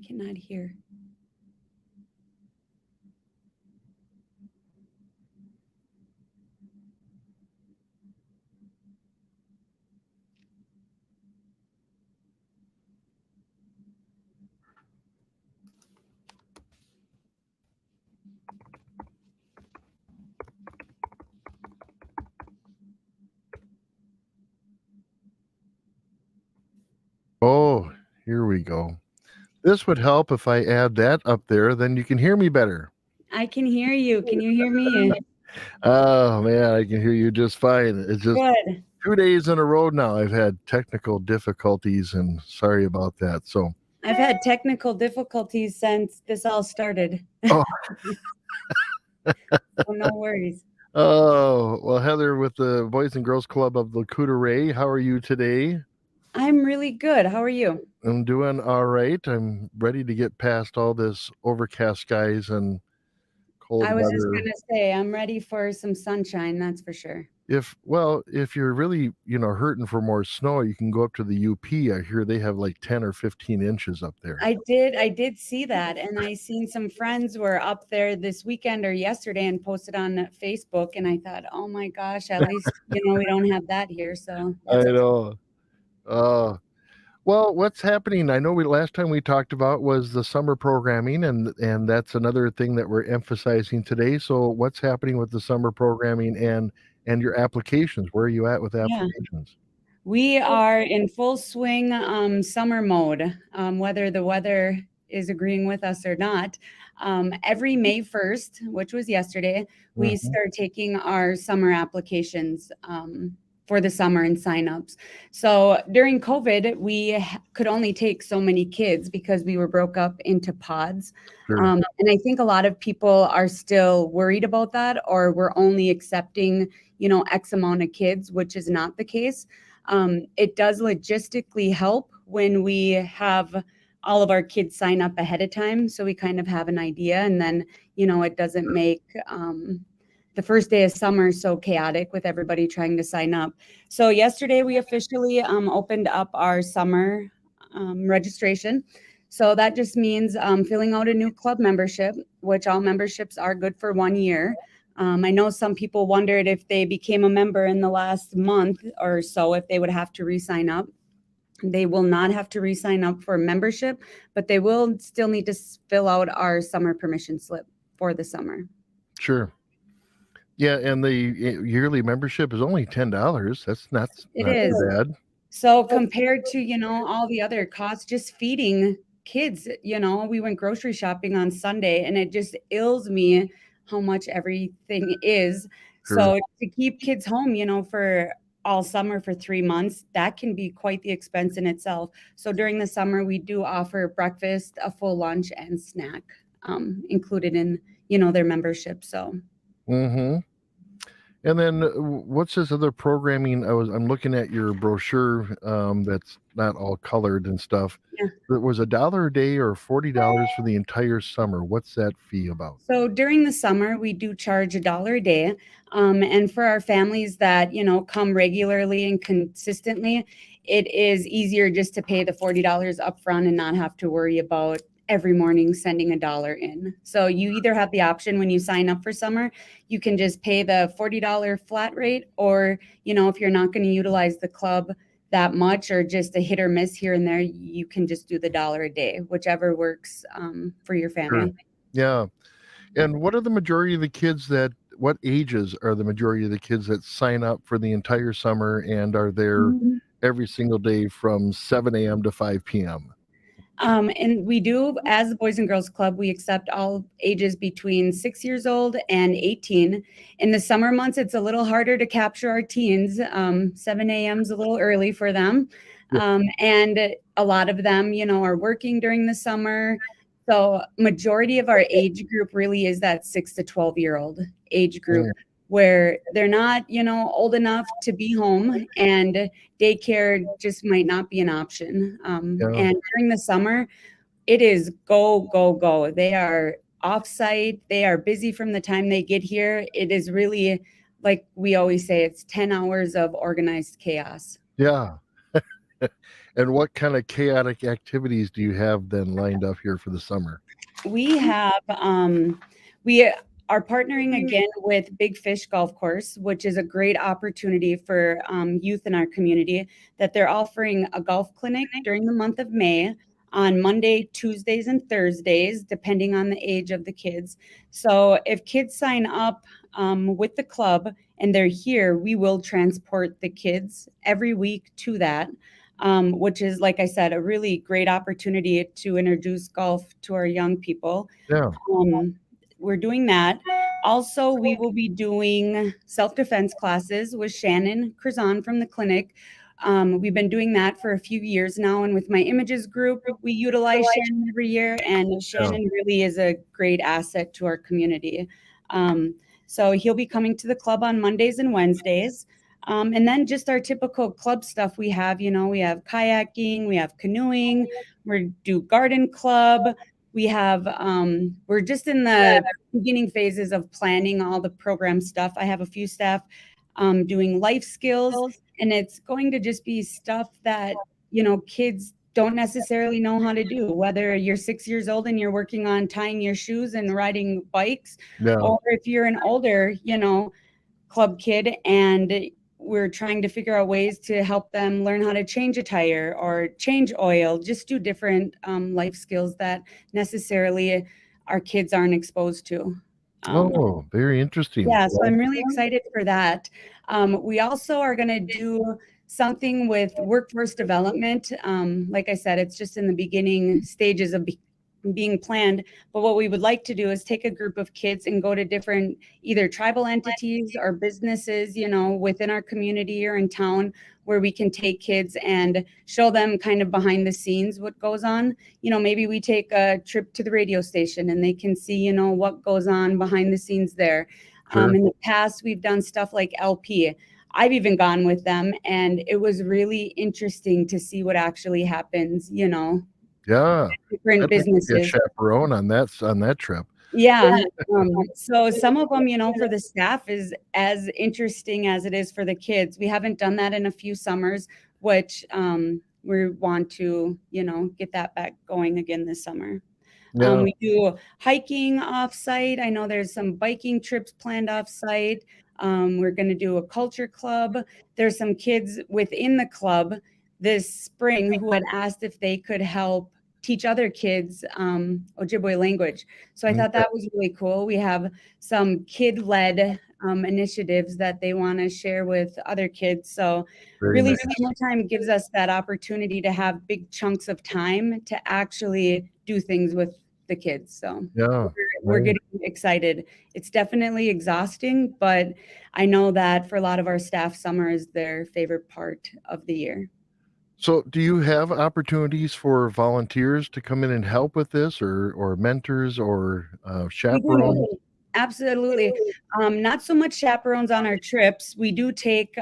cannot hear. Oh, here we go. This would help if I add that up there, then you can hear me better. I can hear you. Can you hear me? Oh, man, I can hear you just fine. It's just Good. 2 days in a row now I've had technical difficulties, and sorry about that. So, I've had technical difficulties since this all started. oh, So no worries. oh, well, Heather with the Boys and Girls Club of the Couturier, how are you today? I'm really good. How are you? I'm doing all right. I'm ready to get past all this overcast skies and cold I was just weather. going to say, I'm ready for some sunshine, that's for sure. If you're really, hurting for more snow, you can go up to the UP. I hear they have like 10 or 15 inches up there. I did see that, and I seen some friends were up there this weekend or yesterday and posted on Facebook, and I thought, oh my gosh, at least we don't have that here, so I that's know. Uh, well, what's happening? I know last time we talked about was the summer programming, and that's another thing that we're emphasizing today. So, what's happening with the summer programming and your applications? Where are you at with yeah. applications? We are in full swing summer mode, whether the weather is agreeing with us or not. Every May 1st, which was yesterday, we start taking our summer applications for the summer and signups. So during COVID, we could only take so many kids because we were broke up into pods. Sure. And I think a lot of people are still worried about that, or we're only accepting, X amount of kids, which is not the case. It does logistically help when we have all of our kids sign up ahead of time. So we kind of have an idea, and then, it doesn't make the first day of summer so chaotic with everybody trying to sign up. So yesterday we officially opened up our summer registration. So that just means filling out a new club membership, which all memberships are good for 1 year. I know some people wondered if they became a member in the last month or so, if they would have to re-sign up. They will not have to re-sign up for membership, but they will still need to fill out our summer permission slip for the summer. Sure. Yeah, and the yearly membership is only $10. That's not too bad. So compared to, all the other costs, just feeding kids, we went grocery shopping on Sunday, and it just ills me how much everything is. Sure. So to keep kids home, for all summer for 3 months, that can be quite the expense in itself. So during the summer, we do offer breakfast, a full lunch, and snack included in, their membership. So. And then what's this other programming? I'm looking at your brochure that's not all colored and stuff. Yeah. It was $1 a day or $40 for the entire summer. What's that fee about? So during the summer, we do charge $1 a day. And for our families that, come regularly and consistently, it is easier just to pay the $40 upfront and not have to worry about every morning sending $1 in. So you either have the option when you sign up for summer, you can just pay the $40 flat rate, or, if you're not going to utilize the club that much or just a hit or miss here and there, you can just do the $1 a day, whichever works for your family. Sure. Yeah. And what ages are the majority of the kids that sign up for the entire summer and are there every single day from 7 a.m. to 5 p.m.? And we do, as the Boys and Girls Club, we accept all ages between 6 years old and 18. In the summer months, it's a little harder to capture our teens. 7 a.m. is a little early for them. And a lot of them, are working during the summer. So majority of our age group really is that 6 to 12-year-old age group, where they're not, old enough to be home, and daycare just might not be an option. And during the summer, it is go, go, go. They are off-site. They are busy from the time they get here. It is really, like we always say, it's 10 hours of organized chaos. Yeah. And what kind of chaotic activities do you have then lined up here for the summer? We have we are partnering again with Big Fish Golf Course, which is a great opportunity for youth in our community, that they're offering a golf clinic during the month of May on Monday, Tuesdays, and Thursdays, depending on the age of the kids. So if kids sign up with the club and they're here, we will transport the kids every week to that. Which is, like I said, a really great opportunity to introduce golf to our young people. Yeah. Um, we're doing that. Also, we will be doing self-defense classes with Shannon Curzon from the clinic. We've been doing that for a few years now, and with my images group, we utilize Shannon every year, and Yeah. Shannon really is a great asset to our community. So he'll be coming to the club on Mondays and Wednesdays. And then just our typical club stuff we have, we have kayaking, we have canoeing, we do garden club. We have, we're just in the beginning phases of planning all the program stuff. I have a few staff doing life skills, and it's going to just be stuff that, kids don't necessarily know how to do, whether you're 6 years old and you're working on tying your shoes and riding bikes, Yeah. or if you're an older, club kid and we're trying to figure out ways to help them learn how to change a tire or change oil, just do different life skills that necessarily our kids aren't exposed to. Oh, very interesting. Yeah, so I'm really excited for that. We also are going to do something with workforce development. Like I said, it's just in the beginning stages of being planned. But what we would like to do is take a group of kids and go to different either tribal entities or businesses, within our community or in town, where we can take kids and show them kind of behind the scenes what goes on. Maybe we take a trip to the radio station and they can see, what goes on behind the scenes there. Sure. In the past, we've done stuff like LP. I've even gone with them, and it was really interesting to see what actually happens, Yeah. different I'd like to be a businesses. chaperone on that trip. Yeah. So some of them, for the staff is as interesting as it is for the kids. We haven't done that in a few summers, which we want to, get that back going again this summer. Yeah. We do hiking off-site. I know there's some biking trips planned off-site. We're going to do a culture club. There's some kids within the club this spring who had asked if they could help teach other kids Ojibwe language. So I thought Okay. that was really cool. We have some kid-led initiatives that they want to share with other kids. So Very really, nice. summertime gives us that opportunity to have big chunks of time to actually do things with the kids. So Yeah. we're Right. getting excited. It's definitely exhausting, but I know that for a lot of our staff, summer is their favorite part of the year. So, do you have opportunities for volunteers to come in and help with this, or mentors, or We chaperones? do. Absolutely. Not so much chaperones on our trips. We do take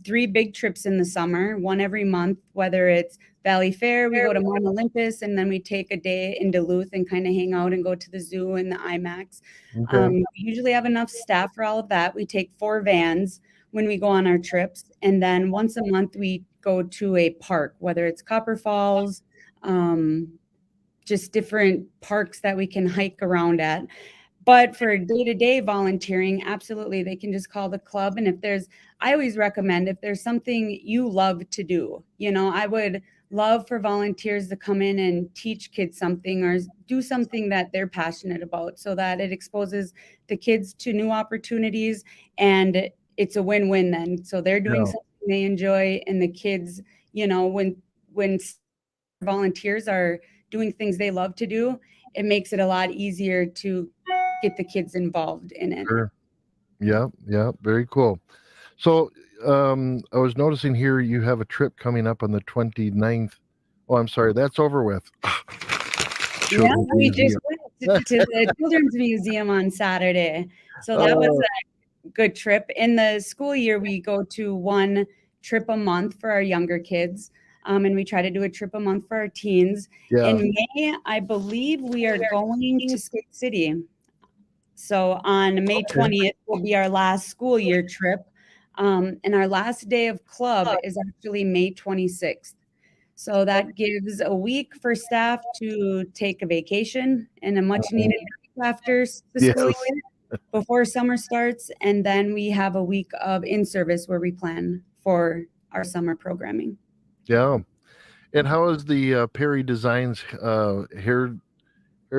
3 big trips in the summer, one every month, whether it's Valley Fair, we go to Mount Olympus, and then we take a day in Duluth and kind of hang out and go to the zoo and the IMAX. Okay. We usually have enough staff for all of that. We take 4 vans when we go on our trips. And then once a month, we go to a park, whether it's Copper Falls, um, just different parks that we can hike around at. But for day-to-day volunteering, absolutely, they can just call the club. And I always recommend if there's something you love to do, I would love for volunteers to come in and teach kids something or do something that they're passionate about so that it exposes the kids to new opportunities and it's a win-win then. So they're doing Yeah. something they enjoy and the kids, when volunteers are doing things they love to do, it makes it a lot easier to get the kids involved in it. Sure. Yeah. Yeah. Very cool. So, I was noticing here you have a trip coming up on the 29th. Oh, I'm sorry, that's over with. Yeah, Children's we just Museum. went to the Children's Museum on Saturday. So that was Oh, a good trip. In the school year, we go to one trip a month for our younger kids. And we try to do a trip a month for our teens. yeah. In May, I believe we are going to Skate City. So on May Okay. 20th will be our last school year trip. And our last day of club is actually May 26th. So that gives a week for staff to take a vacation and a much needed break after the Yes. school year before summer starts. And then we have a week of in-service where we plan for our summer programming. Yeah. And how has the Perry Designs hair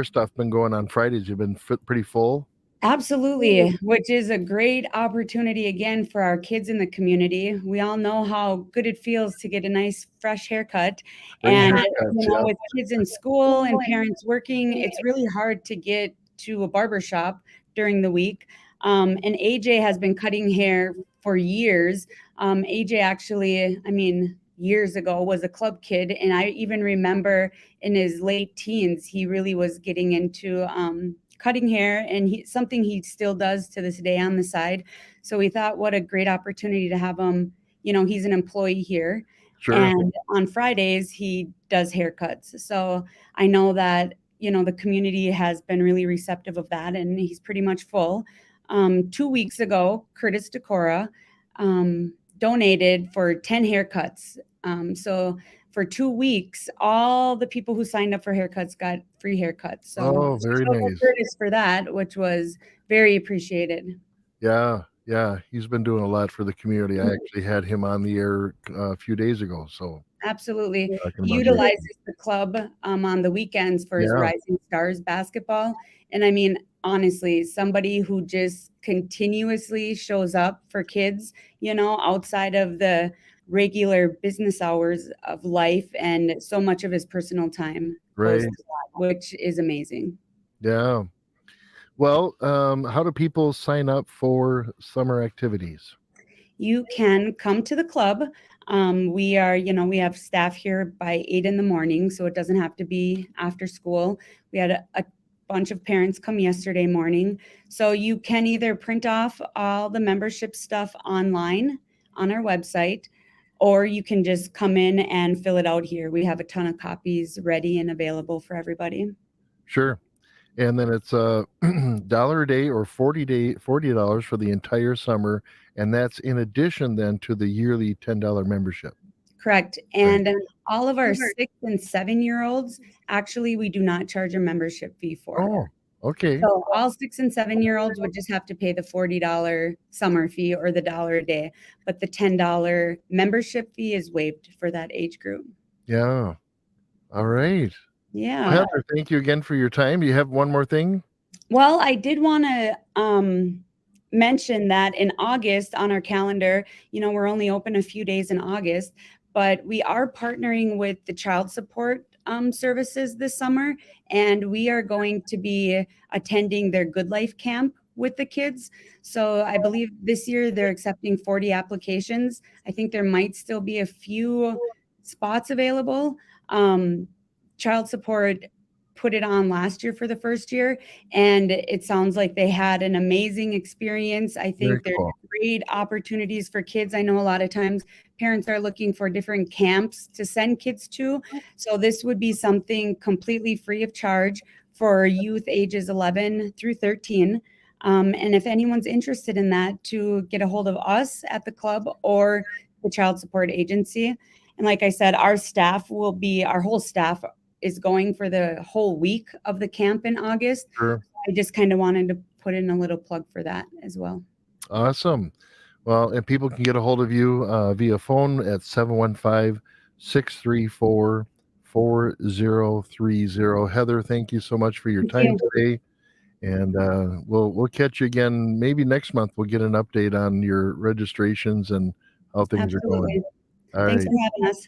stuff been going on Fridays? You've been pretty full? Absolutely, which is a great opportunity again for our kids in the community. We all know how good it feels to get a nice fresh haircut. Great And haircuts, yeah. with kids in school and parents working, it's really hard to get to a barber shop during the week. And AJ has been cutting hair for years. AJ actually, years ago was a club kid, and I even remember in his late teens, he really was getting into cutting hair, and something he still does to this day on the side. So we thought, what a great opportunity to have him. He's an employee here. Sure. And on Fridays, he does haircuts. So I know that, the community has been really receptive of that, and he's pretty much full. 2 weeks ago, Curtis Decora donated for 10 haircuts. So for 2 weeks, all the people who signed up for haircuts got free haircuts. So very nice. Curtis for that, which was very appreciated. Yeah, he's been doing a lot for the community. I actually had him on the air a few days ago. So absolutely, he utilizes the club on the weekends for his Rising Stars basketball. And honestly, somebody who just continuously shows up for kids, outside of the regular business hours of life, and so much of his personal time goes to that, which is amazing. Yeah. Well, how do people sign up for summer activities? You can come to the club. We have staff here by 8 in the morning, so it doesn't have to be after school. We had a bunch of parents come yesterday morning. So you can either print off all the membership stuff online on our website, or you can just come in and fill it out here. We have a ton of copies ready and available for everybody. Sure. And then it's $1 a day or $40 for the entire summer. And that's in addition then to the yearly $10 membership. Correct. And all of our 6 and 7-year-olds, actually, we do not charge a membership fee for. Oh, okay. So all 6 and 7-year-olds would just have to pay the $40 summer fee or the $1 a day. But the $10 membership fee is waived for that age group. Yeah. All right. Yeah. Well, Heather, thank you again for your time. Do you have one more thing? Well, I did want to mention that in August on our calendar, we're only open a few days in August, but we are partnering with the child support services this summer, and we are going to be attending their Good Life camp with the kids. So I believe this year they're accepting 40 applications. I think there might still be a few spots available. Child support put it on last year for the first year, and it sounds like they had an amazing experience. I think there's great opportunities for kids. I know a lot of times parents are looking for different camps to send kids to. So this would be something completely free of charge for youth ages 11 through 13. And if anyone's interested in that, to get a hold of us at the club or the child support agency. And like I said, our whole staff is going for the whole week of the camp in August. Sure. I just kind of wanted to put in a little plug for that as well. Awesome. Well, and people can get a hold of you via phone at 715-634-4030. Heather, thank you so much for your time today. And we'll catch you again maybe next month. We'll get an update on your registrations and how things are going. Thanks for having us.